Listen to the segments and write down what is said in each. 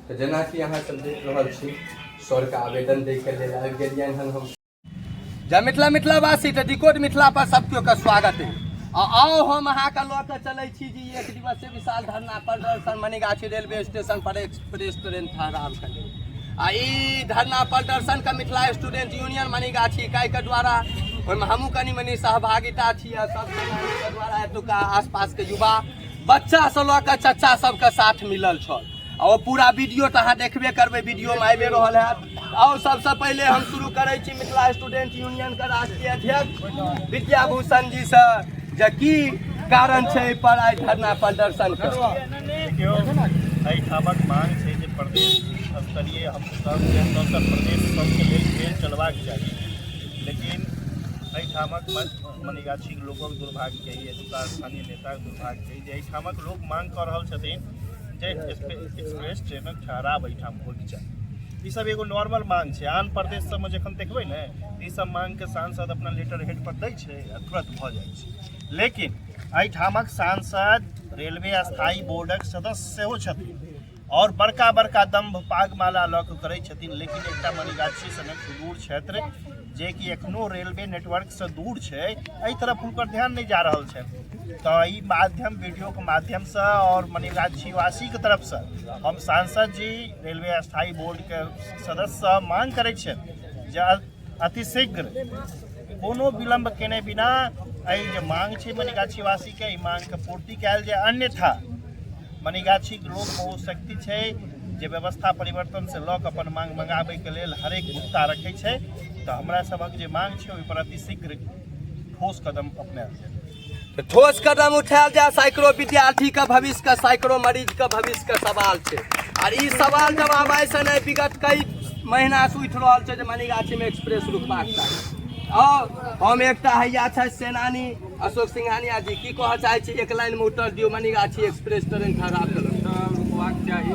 तो जना कि अहाँ सब देख रहल छी सर के आवेदन दे के लेल आबि गेलियनि हन हम जय मिथिला मिथिलावासी तो डिकोड मिथिला पर सबके का स्वागत है। आओ हम अहाँ के लऽ के चलै छी जी एक दिवसीय विशाल धरना प्रदर्शन मनीगाछी रेलवे स्टेशन पर एक्सप्रेस ट्रेन ठहराव के लेल आ ई धरना प्रदर्शन के मिथिला स्टूडेंट यूनियन मनीगाछी इकाई के द्वारा ओहिमे हमहूँ कनी मनी सहभागिता छियै सब के द्वारा एतुका आसपास के युवा बच्चा से लऽ के चच्चा सबके साथ मिलल छल और पूरा वीडियो तो अहाँ देखबे करबै वीडियो में आबि रहल है। और सबसे पहले हम शुरू करै छी मिथिला स्टूडेंट यूनियन के राष्ट्रीय अध्यक्ष विद्याभूषण जी से जे की कारण छै पर आइ धरना प्रदर्शन के ठामक मांग छै जे प्रदेश स्तरीय हम सब दोसर प्रदेश सबके लेल ट्रेन चलबाक चाही, लेकिन ठामक मनीगाछी लोकक दुर्भाग्य है, एतुका स्थानीय नेताक दुर्भाग्य है जे ठामक लोक मांग कऽ रहल छथिन जे एक्सप्रेस ट्रेनक ठहराव एहिठाम होइके चाही। ई सब एगो नॉर्मल मांग छै। आन प्रदेश सबमे जखन देखबै ने ई सब मांग के सांसद अपना लेटर हेड पर दै छै आ तुरंत भऽ जाइ छै, लेकिन एहिठामक सांसद रेलवे स्थायी बोर्डक सदस्य सेहो छथिन और बड़का बड़का दम्भ पागमाला लऽ कऽ करै छथिन, लेकिन एकटा मनीगाछी सनक सुदूर क्षेत्र जे कि एखनो रेलवे नेटवर्क से दूर छै एहि तरफ हुनकर ध्यान नहीं जा रहल छै। तो ई माध्यम वीडियो के माध्यम से और मनीगाछी वासी के तरफ से हम सांसद जी रेलवे स्थायी बोर्ड के सदस्य मांग करै छै जे अतिशीघ्र कोनो विलम्ब केने बिना एहि जे मांग छै मनीगाछी वासी के ई मांग के पूर्ति कयल जाय, अन्यथा मनीगाछी लोक बहुत शक्ति छै जे व्यवस्था परिवर्तन से लऽ कऽ अपन मांग मंगाबै के लेल हरेक गुप्ता रखै छै। तो हमरा सबक जे मांग छै ओहि पर अतिशीघ्र ठोस कदम अपनायल जाय, तो ठोस कदम उठायल जाए। सैकड़ों विद्यार्थी का भविष्य का सैकड़ों मरीज का भविष्य का सवाल है और ई सवाल जवाब ऐसे नहीं विगत कई महीना से उठ रहा है मनीगाछी में एक्सप्रेस रुकबाक चाही। और हम एकटा हैया छै सेनानी अशोक सिंघानिया जी की कह चाहे छी एक लाइन में उत्तर दियो मनीगाछी एक्सप्रेस ट्रेन ठहराव रुकबाक चाही,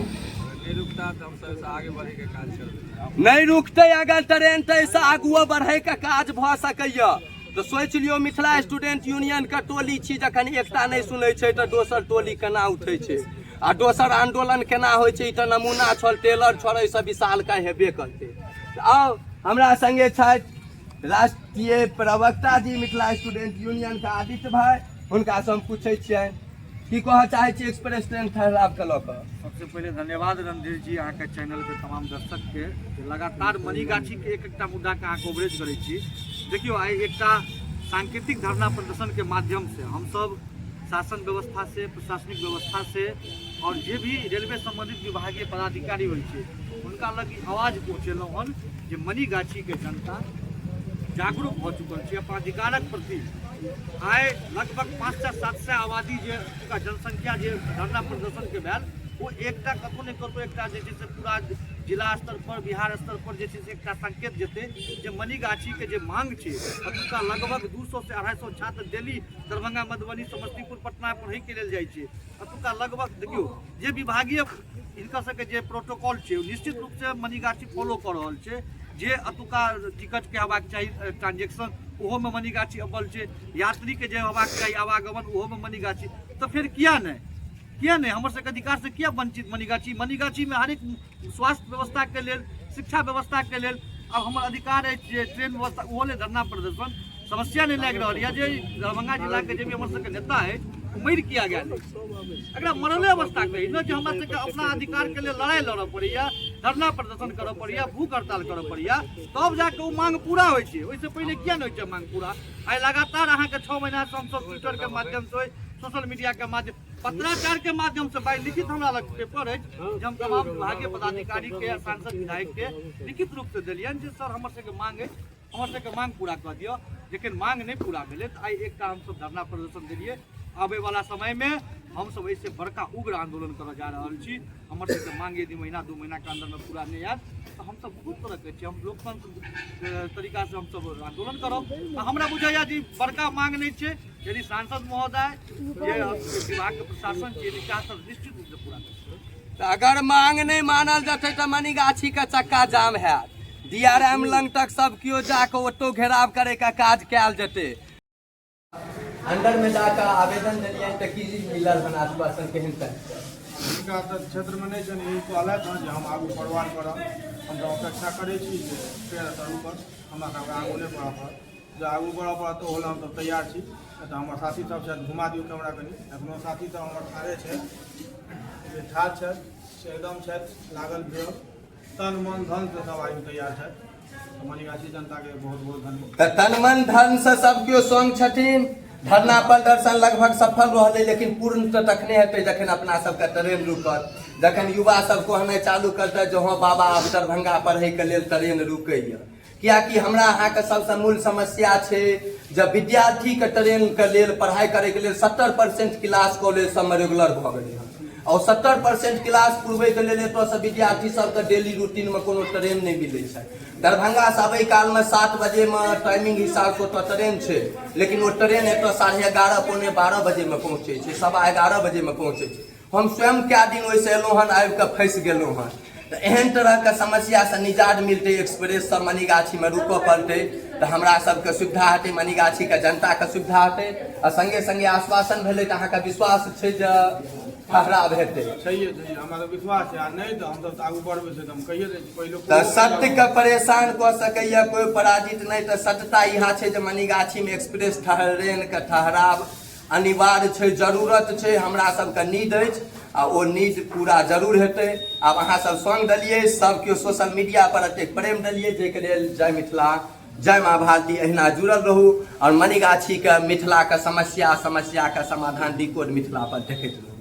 नहीं रुकता तो हम सब आगे बढ़े के काज करबै। नहीं रुकते अगर ट्रेन तो ऐसा आगुओ बढ़े के काज भ सकैया तो सोच लियो मिथिला स्टूडेंट यूनियन के टोली छी जखन एकटा नहीं सुनै छै तो दोसर टोली केना उठै छै आ दोसर आंदोलन केना होइ छै तो नमूना छल टेलर छोड़ै से विशाल का हेबे करते। आओ हमरा संगे छथि राष्ट्रीय प्रवक्ता जी मिथिला स्टूडेंट यूनियन के आदित्य भाई, हुनका से हम पूछे छियनि की कह चाहे छी एक्सप्रेस ट्रेन ठहराव के लऽ कऽ। सबसे पहले धन्यवाद रणधीर जी अहाँ के चैनल के तमाम दर्शक के लगातार मनीगाछी के एक मुद्दा के अहाँ कवरेज करै छी। देखियो आई एकटा सांकेतिक धरना प्रदर्शन के माध्यम से हम सब शासन व्यवस्था से प्रशासनिक व्यवस्था से और जे भी रेलवे संबंधित विभागीय पदाधिकारी होइ छै हुनका लग आवाज पहुँचेलहुँ हन जे मनीगाछी के जनता जागरूक भ चुकल छै अपन अधिकारक प्रति। आइ लगभग 500-700 आबादी जे जनसंख्या जे धरना प्रदर्शन के भेल वो एकटा कतौ नहीं कतौ एकटा जे छै से पूरा जिला स्तर पर बिहार स्तर पर जे छै से एकटा संकेत जेतै जे मनीगाछी के जे मांग छै अतुका लगभग 200 से 250 छात्र दिल्ली दरभंगा मधुबनी समस्तीपुर पटना पढ़ै के लेल जाइ छै। अतुका लगभग देखियो जे विभागीय इनका सबके जे प्रोटोकॉल छै निश्चित रूप से मनीगाछी फॉलो कर रहल छै। जे अतुका टिकट के हेबाक चाही ट्रांजेक्शन ओहो में मनीगाछी अव्वल छै, यात्री के जे हेबाक चाही आवागमन ओहो में मनीगाछी। तो फिर किया नहीं हमर सबके अधिकार से किया वंचित मनीगाछी में हरेक स्वास्थ्य व्यवस्था के लेल शिक्षा व्यवस्था के लेल अब हमर अधिकार है जे ट्रेन व्यवस्था ओहो ले धरना प्रदर्शन समस्या नहीं लग रही है। जे दरभंगा जिला के जे भी हमर सबके नेता है उम्मीद किया गया अगर मरले अवस्था कही न जो हमरा सबके अपना अधिकार के लिए लड़ाई लड़ऽ पड़ैया, धरना प्रदर्शन करऽ पड़ैया, भूख हड़ताल करऽ पड़ैया, तब जाके वो मांग पूरा होइ छै। ओइसे पहले किया नहीं होइ छै मांग पूरा। आई लगातार अहाँ के 6 महीना से हम सब ट्विटर के माध्यम से सोशल मीडिया के माध्यम पत्राचार के माध्यम से भाई लिखित हमरा लग पेपर है जे हम तमाम विभागीय पदाधिकारी के सांसद विधायक के लिखित रूप से दिलियन जे सर हमर सबके मांग है हमर सबके मांग पूरा कर दियो, लेकिन मांग नहीं पूरा भेलै। तो आई एकटा हम सब धरना प्रदर्शन दिलिए। आबे वाला समय में हम सब ऐसे बड़का उग्र आंदोलन करऽ जा रहल छी। हमर सबके मांग यदि महीना 2 महीना के अंदर में पूरा नहीं आयत तो हम सब बहुत तरह के छी हम लोकतंत्र तरीका से हम सब आंदोलन करब। हमरा बुझाइया जी बड़का मांग नहीं छै, यदि सांसद महोदय जे विभाग के प्रशासन छै निकास निश्चित रूप से पूरा करतै। अगर मांग नहीं मानल जते तो मनीगाछी का चक्का जाम है, DRM लंग तक सब कियो जाके ओतो घेराव करे का काज कयल जेते। अंदर में जाकर आवेदन दिलियन तो की मिलल हन आश्वासन केहन तक हुनका तऽ क्षेत्रमे नहि छनि, यही कहलथि हँ जे हम आगू परवार करब। हम तऽ अपेक्षा करै छी जे फेर करू पर हमरा सबके आगू नहि बढ़ऽ पड़त, जे आगू बढ़ऽ पड़त तऽ ओहो लए हम तऽ तैयार छी। तऽ हमर साथी सब छथि, घुमा दियौ कैमरा कनी, एखनो साथी सब हमर ठाढ़े छै, जे ठाढ़ छथि से एकदम छथि लागल भेल, तन मन धन से सब आयु तैयार छथि। मनीगाछी जनताके बहुत बहुत धन्यवाद। तऽ तन मन धन से सब केओ संग छथिन। धरना प्रदर्शन लगभग सफल रहलै, लेकिन पूर्ण तऽ तखने हेतै जखन अपना सबके ट्रेन रुकत, जखन युवा सब कहनाइ चालू करतै जे हँ बाबा आब दरभंगा पढ़ैके लेल ट्रेन रुकैए। कियाकि हमरा अहाँके सबसँ मूल समस्या छै जे विद्यार्थीके ट्रेनके लेल पढ़ाइ करैके लेल 70% क्लास कॉलेज सबमे रेगुलर भऽ गेलै हँ, और 70% क्लास पुरबैके लेल एतऽसँ विद्यार्थी सबके डेली रूटीनमे कोनो ट्रेन नहि मिलै छै। दरभंगा से अबै कालमे 7 बजेमे टाइमिंग हिसाबसँ ओतऽ ट्रेन छै, लेकिन ओ ट्रेन एतऽ 11:30 पौने 12 बजेमे पहुँचै छै, 11:15 बजेमे पहुँचै छै। हम स्वयं कए दिन ओहिसँ एलहुँ हन, आबि कऽ फँसि गेलहुँ हन। तऽ एहन तरहके समस्यासँ निजात मिलतै, एक्सप्रेस सब मनीगाछीमे रुकऽ पड़तै तऽ हमरा सबके सुविधा हेतै, मनीगाछीके जनताके सुविधा हेतै। आ संगे संगे आश्वासन भेलै तऽ अहाँके विश्वास छै जे ठहराव हेतै। छैहे हमरा तऽ विश्वास छै, आ नहीं तो हम तऽ आगू बढ़बै से तऽ हम कहिए दै छी पहिलो। तऽ सत्यके परेशान कऽ सकैए कोई पराजित नहीं। तऽ सत्यता इएह छै जे मनीगाछीमे एक्सप्रेस ट्रेनके ठहराव अनिवार्य छै, जरूरत छै, हमरा सबके नीड अछि, आ ओ नीड पूरा जरूर हेतै। आब अहाँ सब संग देलियै, सब केओ सोशल मीडिया पर एतेक प्रेम देलियै, जाहिके लेल जय मिथिला, जय माँ भारती। अहिना जुड़ल रहू और मनीगाछीके मिथिलाके समस्याके समाधान डिकोड मिथिला पर देखैत रहू।